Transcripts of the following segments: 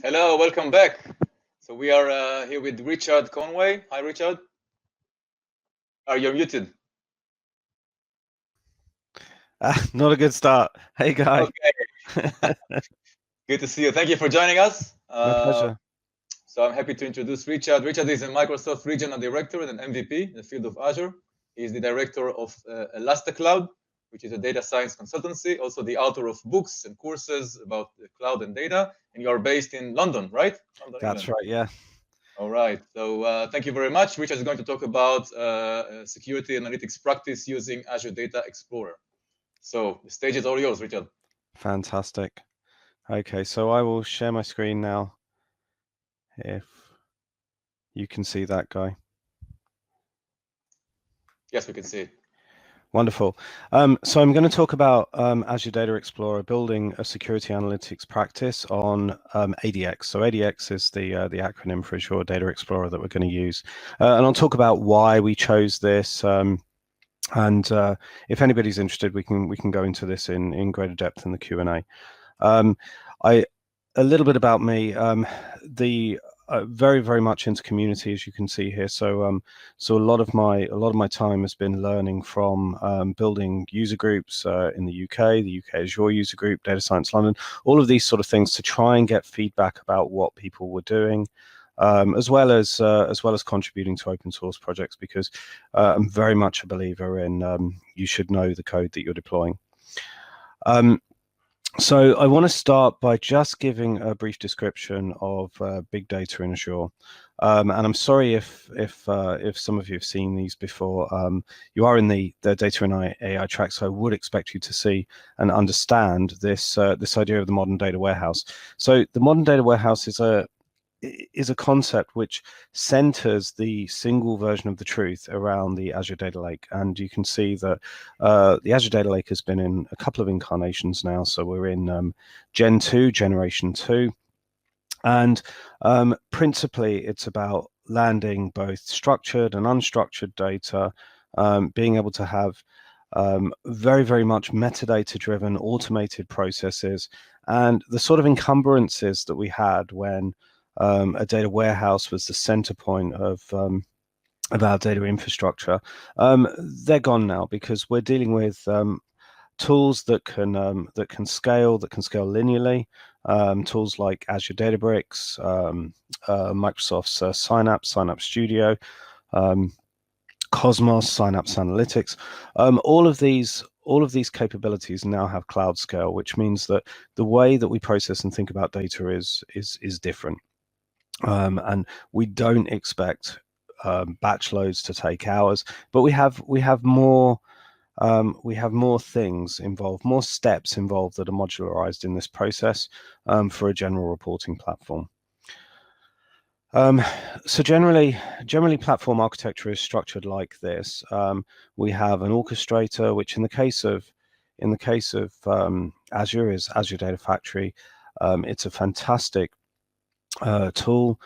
Hello, welcome back. So we are here with Richard Conway. Hi, Richard. You're muted. Not a good start. Hey, guy. Okay. Good to see you. Thank you for joining us. My pleasure. So I'm happy to introduce Richard. Richard is a Microsoft Regional Director and an MVP in the field of Azure. He's the Director of Elastacloud, which is a data science consultancy, also the author of books and courses about the cloud and data. And you are based in London, right? London, That's England. right, yeah. All right. So thank you very much. Richard is going to talk about security analytics practice using Azure Data Explorer. So the stage is all yours, Richard. Fantastic. Okay, so I will share my screen now, if you can see that, guy. Yes, we can see it. Wonderful. So I'm going to talk about Azure Data Explorer building a security analytics practice on ADX. So ADX is the acronym for Azure Data Explorer that we're going to use, and I'll talk about why we chose this. And if anybody's interested, we can go into this in greater depth in the Q&A. A little bit about me. Very much into community, as you can see here. So a lot of my time has been learning from building user groups in the UK Azure user group, Data Science London, all of these sort of things to try and get feedback about what people were doing. As well as contributing to open source projects, because I'm very much a believer in you should know the code that you're deploying. So I want to start by just giving a brief description of big data in Azure. And I'm sorry if some of you have seen these before. You are in the data and AI track, so I would expect you to see and understand this idea of the modern data warehouse. So the modern data warehouse is a concept which centers the single version of the truth around the Azure Data Lake. And you can see that the Azure Data Lake has been in a couple of incarnations now. So we're in Gen 2, Generation 2. And principally, it's about landing both structured and unstructured data, being able to have very much metadata-driven automated processes, and the sort of encumbrances that we had when a data warehouse was the center point of our data infrastructure. They're gone now, because we're dealing with tools that can scale linearly. Tools like Azure Databricks, Microsoft's Synapse Studio, Cosmos, Synapse Analytics. All of these capabilities now have cloud scale, which means that the way that we process and think about data is different. And we don't expect batch loads to take hours, but we have more things involved, more steps involved that are modularized in this process for a general reporting platform. So generally platform architecture is structured like this. We have an orchestrator, which in the case of Azure is Azure Data Factory. It's a fantastic tool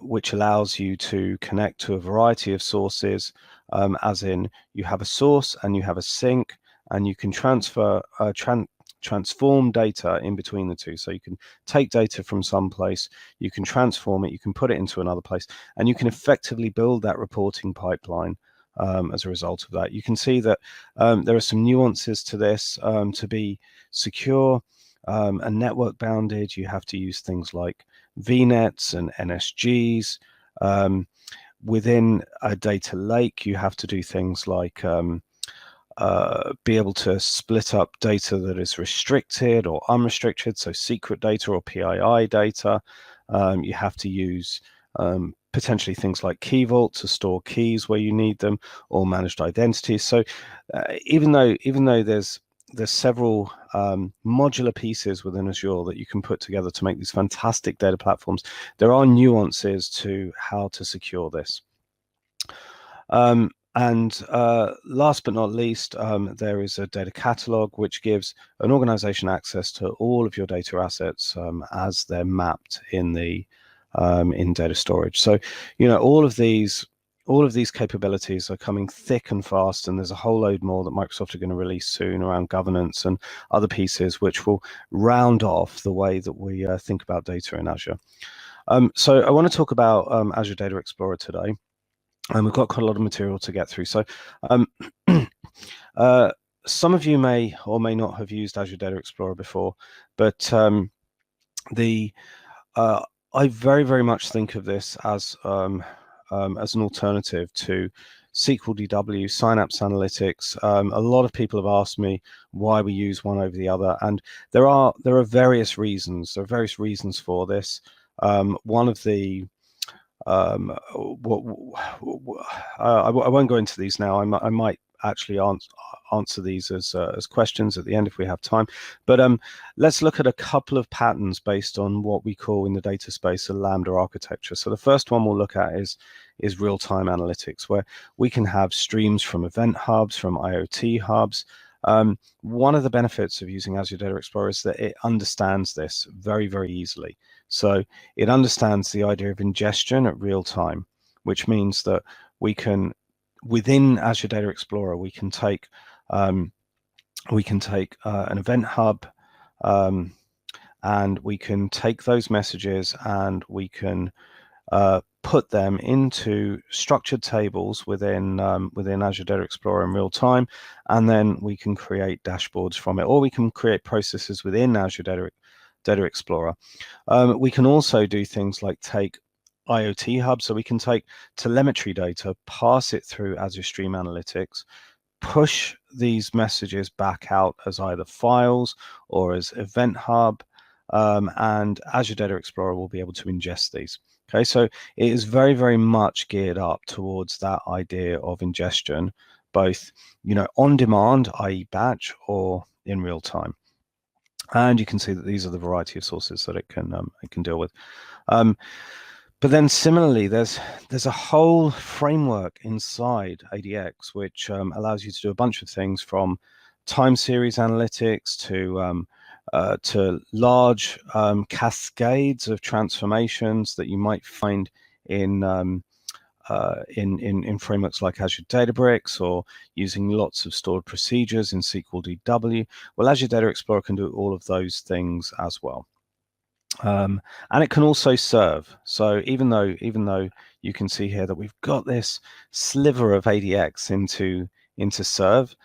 which allows you to connect to a variety of sources, as in you have a source and you have a sink, and you can transform data in between the two. So you can take data from some place, you can transform it, you can put it into another place, and you can effectively build that reporting pipeline as a result of that. You can see that there are some nuances to this. To be secure and network bounded, you have to use things like VNets and NSGs. Within a data lake, you have to do things like be able to split up data that is restricted or unrestricted, so secret data or PII data. You have to use potentially things like Key Vault to store keys where you need them, or managed identities. So even though there's several modular pieces within Azure that you can put together to make these fantastic data platforms, there are nuances to how to secure this. And last but not least, there is a data catalog, which gives an organization access to all of your data assets as they're mapped in the in data storage. So, all of these all of these capabilities are coming thick and fast, and there's a whole load more that Microsoft are going to release soon around governance and other pieces, which will round off the way that we think about data in Azure. So I want to talk about Azure Data Explorer today, and we've got quite a lot of material to get through. So some of you may or may not have used Azure Data Explorer before, but I very, very much think of this as an alternative to SQL DW, Synapse Analytics. A lot of people have asked me why we use one over the other, and there are various reasons. There are various reasons for this. One of the I won't go into these now. I might actually answer these as questions at the end if we have time. But let's look at a couple of patterns based on what we call in the data space a Lambda architecture. So the first one we'll look at is real-time analytics, where we can have streams from event hubs, from IoT hubs. One of the benefits of using Azure Data Explorer is that it understands this very, very easily. So it understands the idea of ingestion at real time, which means that we can, within Azure Data Explorer, we can take an event hub, and we can take those messages and we can put them into structured tables within Azure Data Explorer in real time, and then we can create dashboards from it, or we can create processes within Azure Data Explorer. We can also do things like take IoT hubs, so we can take telemetry data, pass it through Azure Stream Analytics, push these messages back out as either files or as event hub, and Azure Data Explorer will be able to ingest these. Okay, so it is very, very much geared up towards that idea of ingestion, both on demand, i.e. batch, or in real time. And you can see that these are the variety of sources that it can deal with. But then similarly, there's a whole framework inside ADX which allows you to do a bunch of things, from time series analytics to large cascades of transformations that you might find in frameworks like Azure Databricks, or using lots of stored procedures in SQL DW. Well, Azure Data Explorer can do all of those things as well. And it can also serve. So even though you can see here that we've got this sliver of ADX into serve,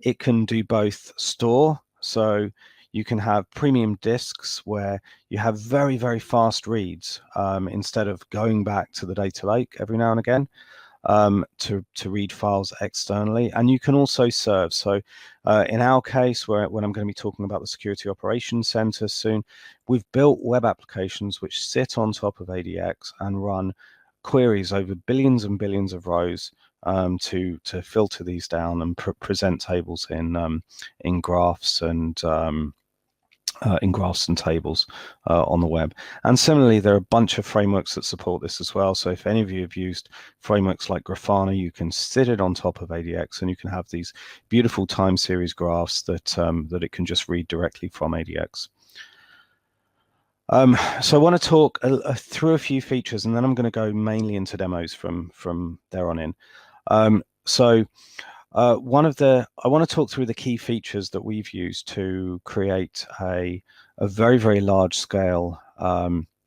it can do both store. So you can have premium disks where you have very, very fast reads, instead of going back to the data lake every now and again to read files externally. And you can also serve. So in our case, when I'm going to be talking about the Security Operations Center soon, we've built web applications which sit on top of ADX and run queries over billions and billions of rows to filter these down and present tables in graphs and tables on the web. And similarly, there are a bunch of frameworks that support this as well. So if any of you have used frameworks like Grafana, you can sit it on top of ADX and you can have these beautiful time series graphs that it can just read directly from ADX. So I want to talk through a few features, and then I'm going to go mainly into demos from there on in. I want to talk through the key features that we've used to create a very, very large scale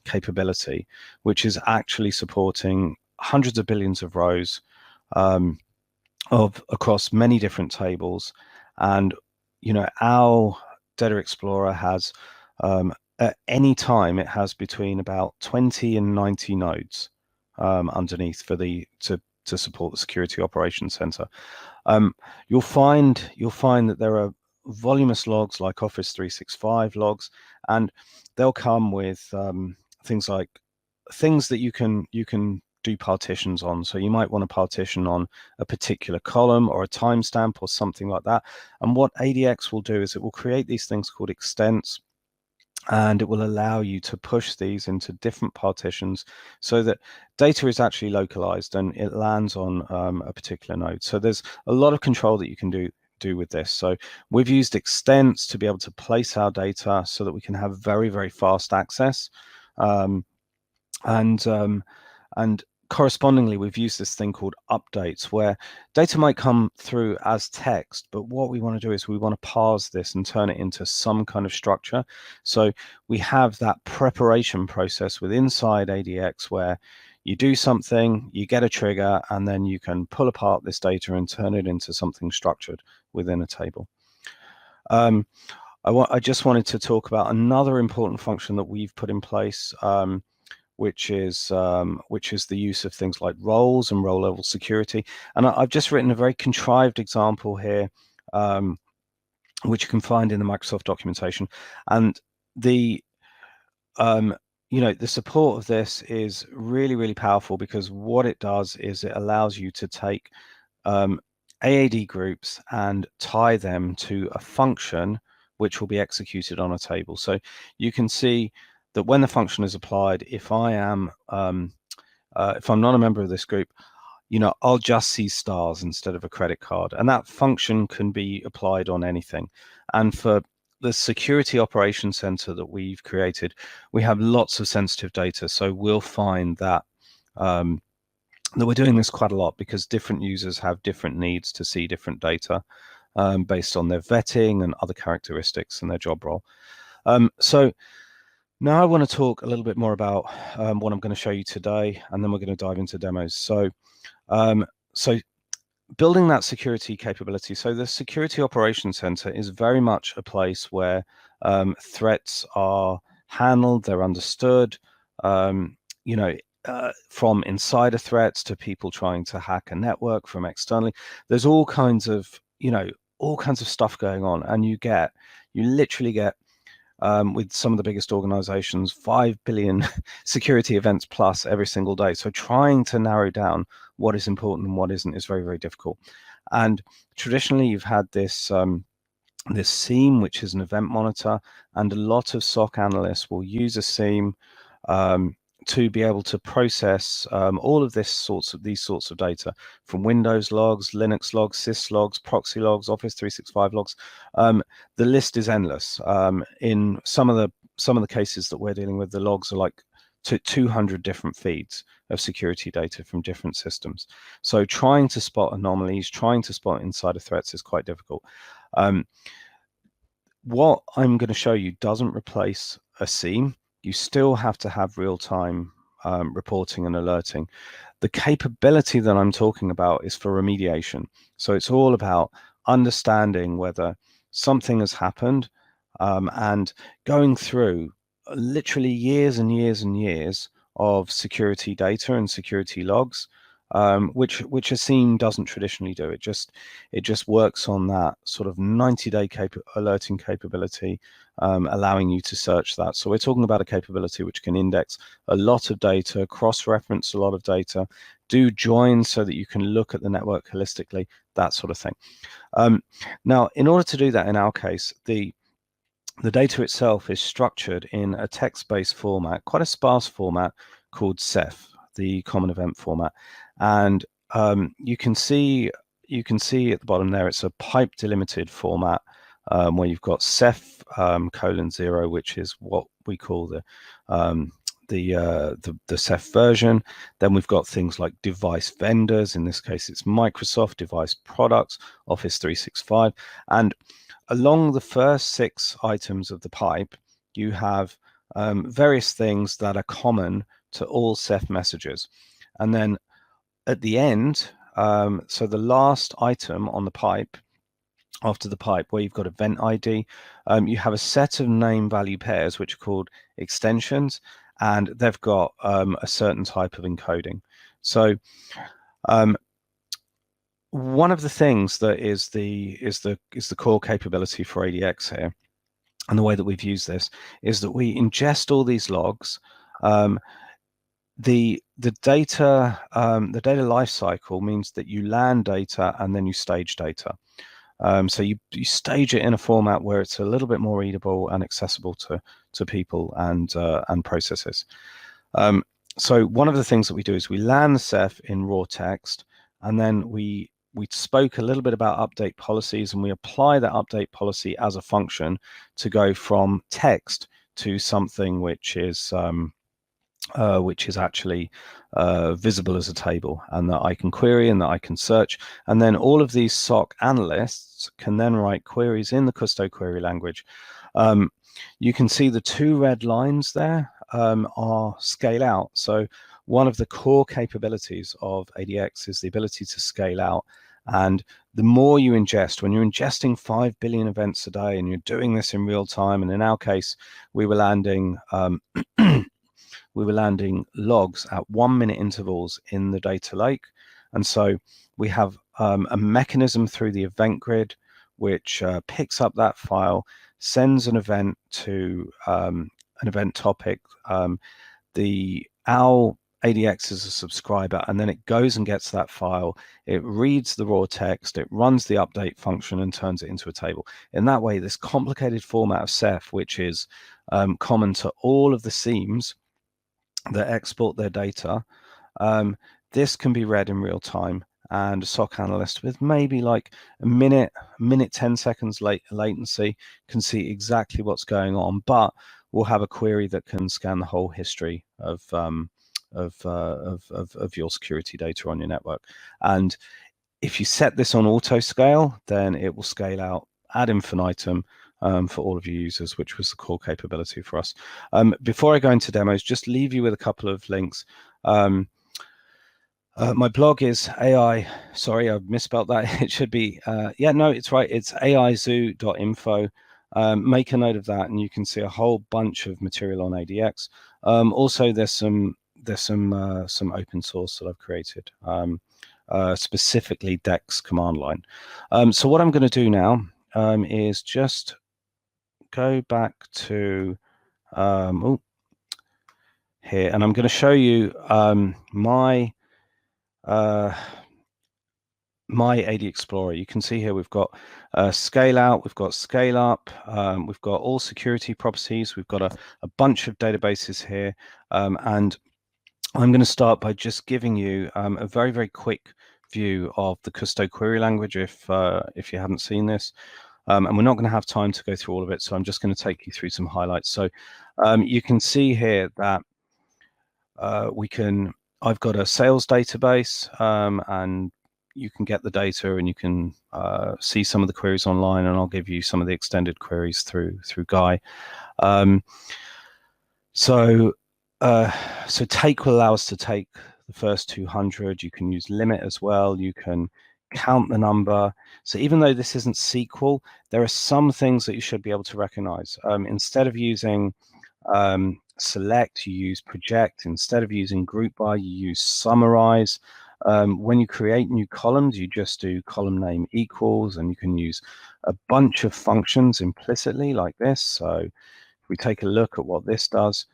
capability, which is actually supporting hundreds of billions of rows across many different tables. And our Data Explorer has at any time it has between about 20 and 90 nodes underneath to support the Security Operations Center. You'll find that there are voluminous logs like Office 365 logs, and they'll come with things that you can do partitions on. So you might want to partition on a particular column or a timestamp or something like that. And what ADX will do is it will create these things called extents, and it will allow you to push these into different partitions so that data is actually localized and it lands on a particular node. So there's a lot of control that you can do with this. So we've used extents to be able to place our data so that we can have very, very fast access. And correspondingly, we've used this thing called updates, where data might come through as text, but what we want to do is we want to parse this and turn it into some kind of structure. So we have that preparation process with inside ADX where you do something, you get a trigger, and then you can pull apart this data and turn it into something structured within a table. I just wanted to talk about another important function that we've put in place, which is the use of things like roles and role level security. And I've just written a very contrived example here, which you can find in the Microsoft documentation. And the the support of this is really, really powerful, because what it does is it allows you to take AAD groups and tie them to a function which will be executed on a table. So you can see that when the function is applied, if I am if I'm not a member of this group, I'll just see stars instead of a credit card, and that function can be applied on anything. And for the security operations center that we've created, we have lots of sensitive data, so we'll find that that we're doing this quite a lot, because different users have different needs to see different data based on their vetting and other characteristics and their job role. So now I want to talk a little bit more about what I'm going to show you today, and then we're going to dive into demos. So building that security capability. So the Security Operations Center is very much a place where threats are handled, they're understood, from insider threats to people trying to hack a network from externally. There's all kinds of stuff going on, and you literally get with some of the biggest organizations, 5 billion security events plus every single day. So trying to narrow down what is important and what isn't is very, very difficult. And traditionally, you've had this this SIEM, which is an event monitor, and a lot of SOC analysts will use a SIEM to be able to process all of these sorts of data, from Windows logs, Linux logs, sys logs, proxy logs, Office 365 logs. The list is endless. In some of the cases that we're dealing with, the logs are like 200 different feeds of security data from different systems. So trying to spot anomalies, trying to spot insider threats is quite difficult. What I'm going to show you doesn't replace a SIEM. You still have to have real-time reporting and alerting. The capability that I'm talking about is for remediation. So it's all about understanding whether something has happened and going through literally years and years and years of security data and security logs, which a SIEM doesn't traditionally do. It just works on that sort of 90-day alerting capability, allowing you to search that. So we're talking about a capability which can index a lot of data, cross-reference a lot of data, do joins so that you can look at the network holistically, that sort of thing. Now, in order to do that, in our case, the data itself is structured in a text-based format, quite a sparse format called CEF, the Common Event Format. And you can see at the bottom there, it's a pipe delimited format where you've got CEF :0, which is what we call the CEF version. Then we've got things like device vendors. In this case, it's Microsoft device products, Office 365. And along the first 6 items of the pipe, you have various things that are common to all CEF messages. And then at the end, so the last item on the pipe, after the pipe, where you've got event ID, you have a set of name value pairs, which are called extensions, and they've got a certain type of encoding. So one of the things that is the core capability for ADX here, and the way that we've used this, is that we ingest all these logs. The data lifecycle means that you land data and then you stage data. So you stage it in a format where it's a little bit more readable and accessible to people and processes. So one of the things that we do is we land the CEF in raw text, and then we spoke a little bit about update policies, and we apply that update policy as a function to go from text to something which is which is actually visible as a table, and that I can query and that I can search. And then all of these SOC analysts can then write queries in the Kusto Query Language. You can see the 2 red lines there are scale out. So one of the core capabilities of ADX is the ability to scale out. And the more you ingest, when you're ingesting 5 billion events a day and you're doing this in real time, and in our case, we were landing logs at 1 minute intervals in the data lake. And so we have a mechanism through the event grid which picks up that file, sends an event to an event topic. Our ADX is a subscriber, and then it goes and gets that file. It reads the raw text, it runs the update function and turns it into a table. In that way, this complicated format of Ceph, which is common to all of the seams that export their data, this can be read in real time, and a SOC analyst with maybe like a minute 10 seconds latency can see exactly what's going on, but we'll have a query that can scan the whole history of your security data on your network. And if you set this on auto scale, then it will scale out ad infinitum for all of your users, which was the core capability for us. Before I go into demos, just leave you with a couple of links. My blog is AI, sorry, I misspelled that. It should be, yeah, no, it's right. It's aizoo.info. Make a note of that, and you can see a whole bunch of material on ADX. Also, there's some open source that I've created, specifically DEX command line. So what I'm going to do now is just go back to here, and I'm going to show you my AD Explorer. You can see here we've got scale out, we've got scale up, we've got all security properties, we've got a bunch of databases here, and I'm going to start by just giving you a very, very quick view of the Kusto Query Language if you haven't seen this. And we're not going to have time to go through all of it, so I'm just going to take you through some highlights. So you can see here that I've got a sales database, and you can get the data and you can see some of the queries online, and I'll give you some of the extended queries through Guy. So take will allow us to take the first 200. You can use limit as well. You can count the number. So even though this isn't SQL, there are some things that you should be able to recognize. Instead of using select, you use project. Instead of using group by, you use summarize. When you create new columns, you just do column name equals, and you can use a bunch of functions implicitly like this. So if we take a look at what this does,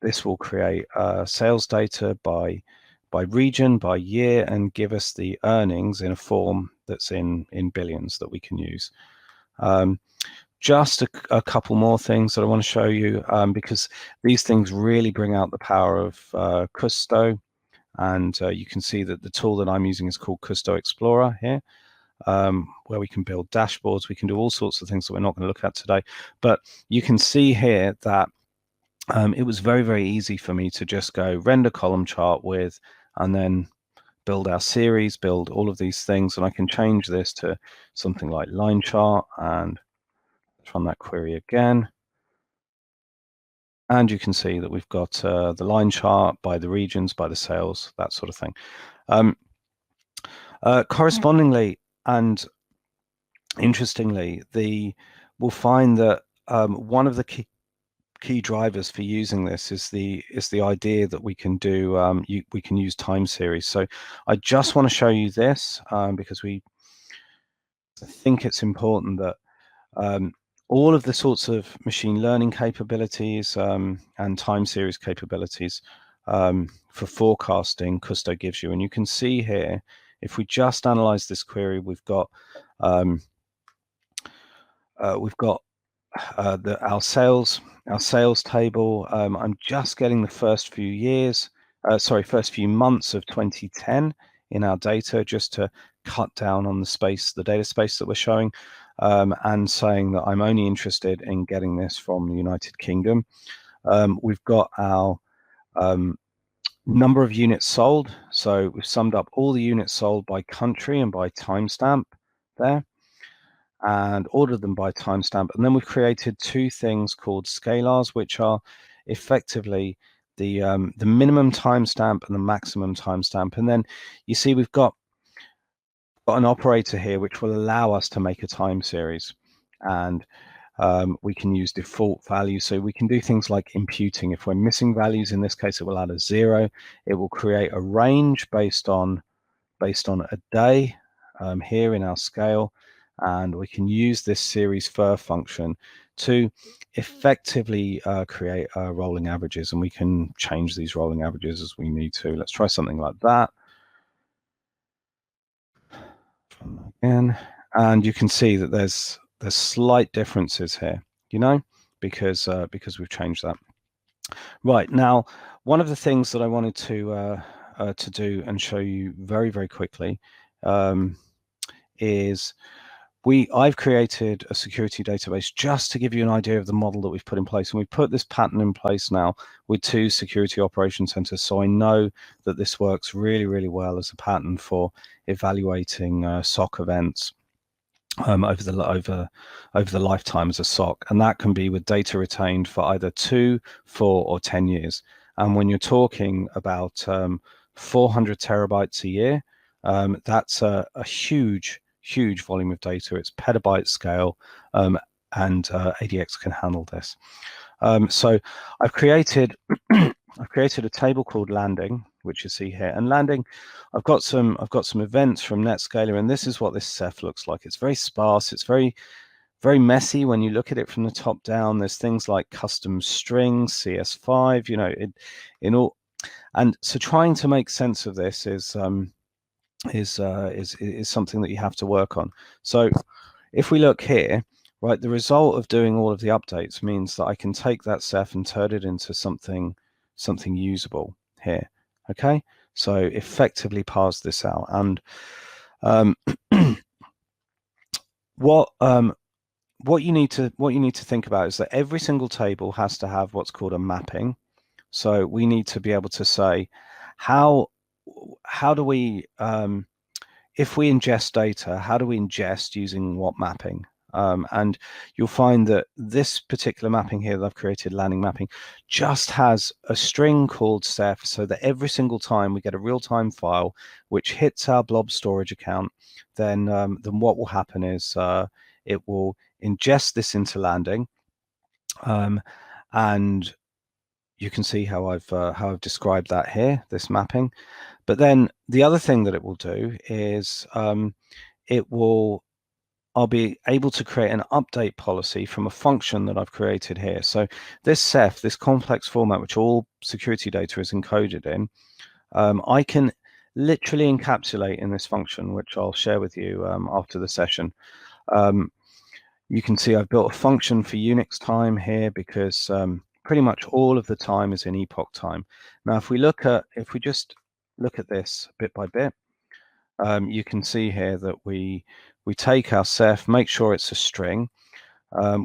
this will create sales data by region, by year, and give us the earnings in a form that's in billions that we can use. Just a couple more things that I want to show you, because these things really bring out the power of Kusto. And you can see that the tool that I'm using is called Kusto Explorer here, where we can build dashboards. We can do all sorts of things that we're not going to look at today. But you can see here that it was very, very easy for me to just go render column chart with, and then build our series, build all of these things. And I can change this to something like line chart, and let's run that query again. And you can see that we've got the line chart by the regions, by the sales, that sort of thing. Correspondingly and interestingly, we'll find that one of the key drivers for using this is the idea that we can do we can use time series. So I just want to show you this because I think it's important that all of the sorts of machine learning capabilities and time series capabilities for forecasting Kusto gives you. And you can see here, if we just analyze this query, we've got our sales table. I'm just getting the first few months of 2010 in our data, just to cut down on the data space that we're showing. And saying that I'm only interested in getting this from the United Kingdom. We've got our Number of units sold. So we've summed up all the units sold by country and by timestamp there, and ordered them by timestamp. And then we've created two things called scalars, which are effectively the minimum timestamp and the maximum timestamp. And then you see we've got an operator here which will allow us to make a time series, and we can use default values. So we can do things like imputing. If we're missing values, in this case, it will add a 0. It will create a range based on a day here in our scale, and we can use this series fur function to effectively create rolling averages, and we can change these rolling averages as we need to. Let's try something like that. Again, and you can see that there's slight differences here, because we've changed that. Right, now, one of the things that I wanted to do and show you very, very quickly is I've created a security database just to give you an idea of the model that we've put in place. And we've put this pattern in place now with 2 security operation centers. So I know that this works really, really well as a pattern for evaluating SOC events over the lifetime as a SOC. And that can be with data retained for either 2, 4, or 10 years. And when you're talking about 400 terabytes a year, that's a huge volume of data. It's petabyte scale, and ADX can handle this. So I've created a table called landing, which you see here. And landing, I've got some events from Netscaler, and this is what this Ceph looks like. It's very sparse. It's very, very messy when you look at it from the top down. There's things like custom strings, CS5, in all. And so trying to make sense of this is something that you have to work on. So if we look here, right, the result of doing all of the updates means that I can take that Ceph and turn it into something usable here. Okay, so effectively parse this out. And what you need to think about is that every single table has to have what's called a mapping. So we need to be able to say how do we if we ingest data, how do we ingest using what mapping? And you'll find that this particular mapping here that I've created, landing mapping, just has a string called Ceph, so that every single time we get a real-time file which hits our blob storage account, then what will happen is it will ingest this into landing, and you can see how I've described that here, this mapping. But then the other thing that it will do is I'll be able to create an update policy from a function that I've created here. So this Ceph, this complex format, which all security data is encoded in, I can literally encapsulate in this function, which I'll share with you after the session. You can see I've built a function for Unix time here because pretty much all of the time is in epoch time. Now, if we just look at this bit by bit, you can see here that we take our Ceph, make sure it's a string.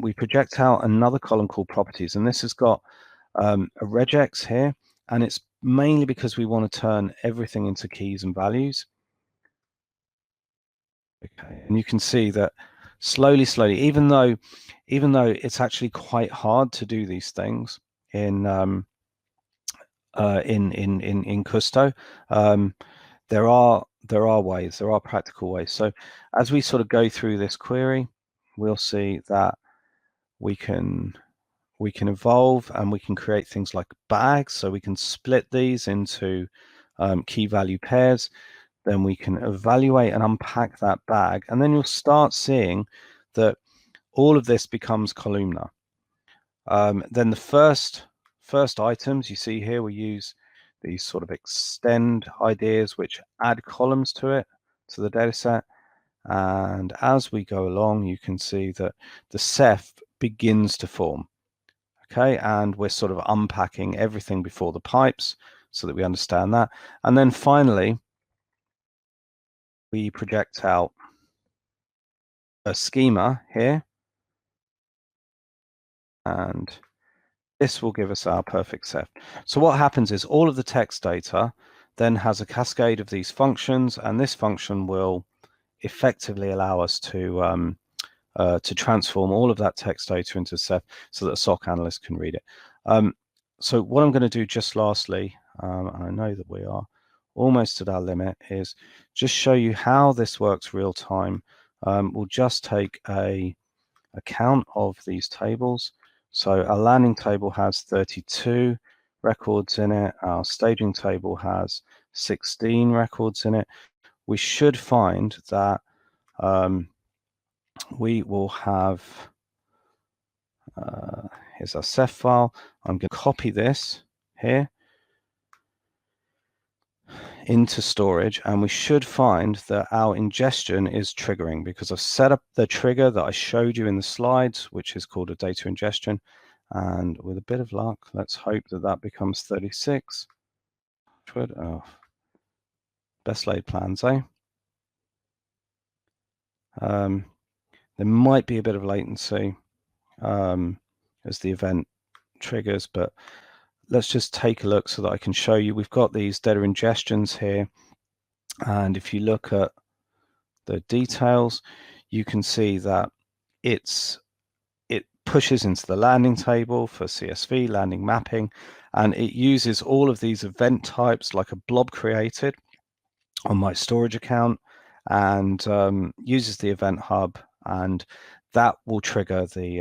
We project out another column called properties, and this has got a regex here, and it's mainly because we want to turn everything into keys and values. Okay, and you can see that slowly, even though it's actually quite hard to do these things in Kusto, there are ways, there are practical ways. So as we sort of go through this query, we'll see that we can evolve and we can create things like bags. So we can split these into key value pairs. Then we can evaluate and unpack that bag, and then you'll start seeing that all of this becomes columnar. Then the first items you see here, we use these sort of extend ideas which add columns to the data set. And as we go along, you can see that the Ceph begins to form. Okay, and we're sort of unpacking everything before the pipes so that we understand that. And then finally, we project out a schema here. And this will give us our perfect set. So what happens is all of the text data then has a cascade of these functions, and this function will effectively allow us to transform all of that text data into Ceph so that a SOC analyst can read it. So what I'm going to do just lastly, and I know that we are almost at our limit, is just show you how this works real time. We'll just take a count of these tables. So our landing table has 32 records in it. Our staging table has 16 records in it. We should find that we will have, here's our Ceph file. I'm going to copy this here into storage, and we should find that our ingestion is triggering because I've set up the trigger that I showed you in the slides, which is called a data ingestion. And with a bit of luck, let's hope that that becomes 36. Oh, best laid plans, eh? There might be a bit of latency as the event triggers, but let's just take a look so that I can show you. We've got these data ingestions here, and if you look at the details, you can see that it pushes into the landing table for CSV, landing mapping, and it uses all of these event types like a blob created on my storage account, and uses the event hub, and that will trigger the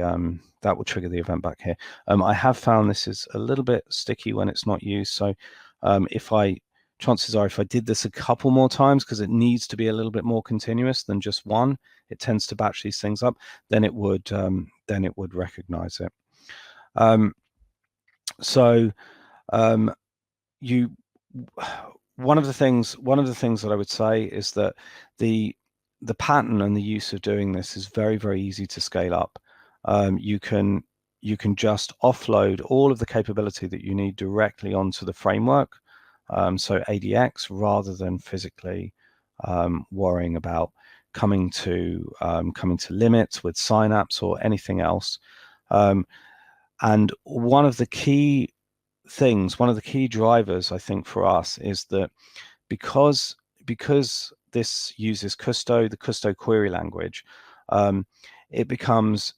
event back here. I have found this is a little bit sticky when it's not used, so chances are if I did this a couple more times, because it needs to be a little bit more continuous than just one, it tends to batch these things up, then it would recognize it. One of the things that I would say is that the pattern and the use of doing this is very, very easy to scale up. You can just offload all of the capability that you need directly onto the framework, so ADX, rather than physically worrying about coming to limits with Synapse or anything else. And one of the key drivers, I think, for us is that because this uses Kusto, the Kusto Query Language, it becomes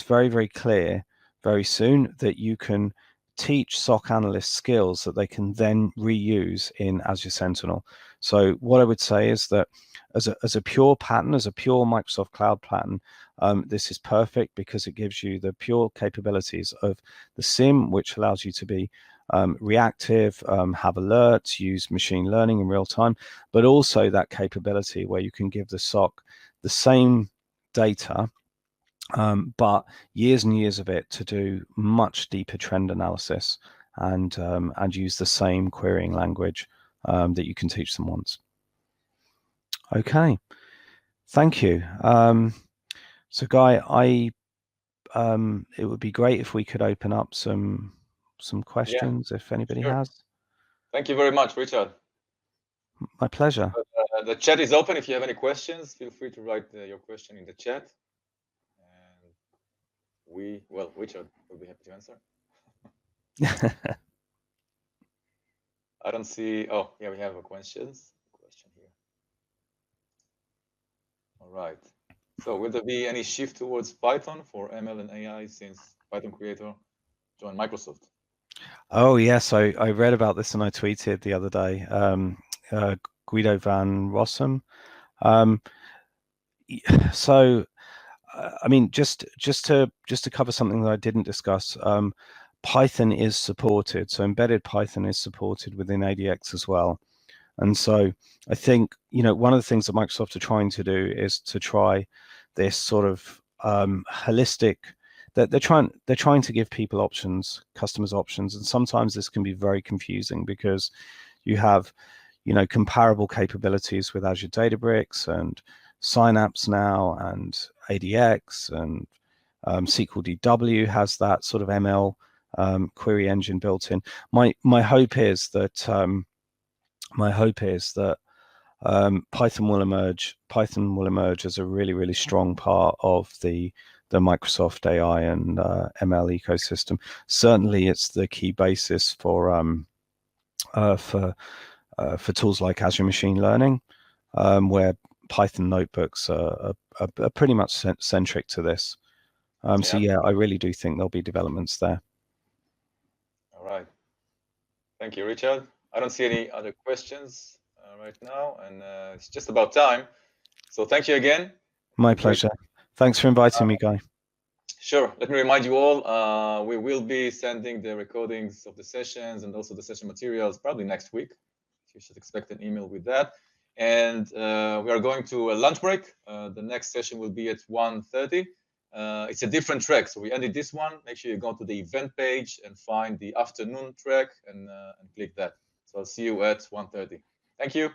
very, very clear very soon that you can teach SOC analysts skills that they can then reuse in Azure Sentinel. So what I would say is that as a pure pattern, as a pure Microsoft Cloud pattern, this is perfect because it gives you the pure capabilities of the SIM, which allows you to be reactive, have alerts, use machine learning in real time, but also that capability where you can give the SOC the same data, but years and years of it to do much deeper trend analysis, and use the same querying language that you can teach them once. Okay, thank you. So Guy, it would be great if we could open up some questions, if anybody has. Thank you very much, Richard. My pleasure. The chat is open. If you have any questions, feel free to write your question in the chat. And Richard will be happy to answer. I don't see. Oh, yeah, we have a question here. All right. So will there be any shift towards Python for ML and AI since Python creator joined Microsoft? Oh yes, I read about this and I tweeted the other day. Guido van Rossum. So I mean, just to cover something that I didn't discuss, Python is supported. So embedded Python is supported within ADX as well. And so I think, one of the things that Microsoft are trying to do is to try this sort of holistic, that they're trying to give people options, customers options, and sometimes this can be very confusing because you have, comparable capabilities with Azure Databricks and Synapse now, and ADX, and SQL DW has that sort of ML query engine built in. My hope is that Python will emerge as a really, really strong part of the Microsoft AI and ML ecosystem. Certainly, it's the key basis for tools like Azure Machine Learning, where Python notebooks are pretty much centric to this. So yeah, I really do think there'll be developments there. All right. Thank you, Richard. I don't see any other questions right now, and it's just about time. So thank you again. My pleasure. Thanks for inviting me, Guy. Sure. Let me remind you all, we will be sending the recordings of the sessions and also the session materials probably next week. You should expect an email with that. And we are going to a lunch break. The next session will be at 1:30. It's a different track. So we ended this one. Make sure you go to the event page and find the afternoon track and click that. So I'll see you at 1:30. Thank you.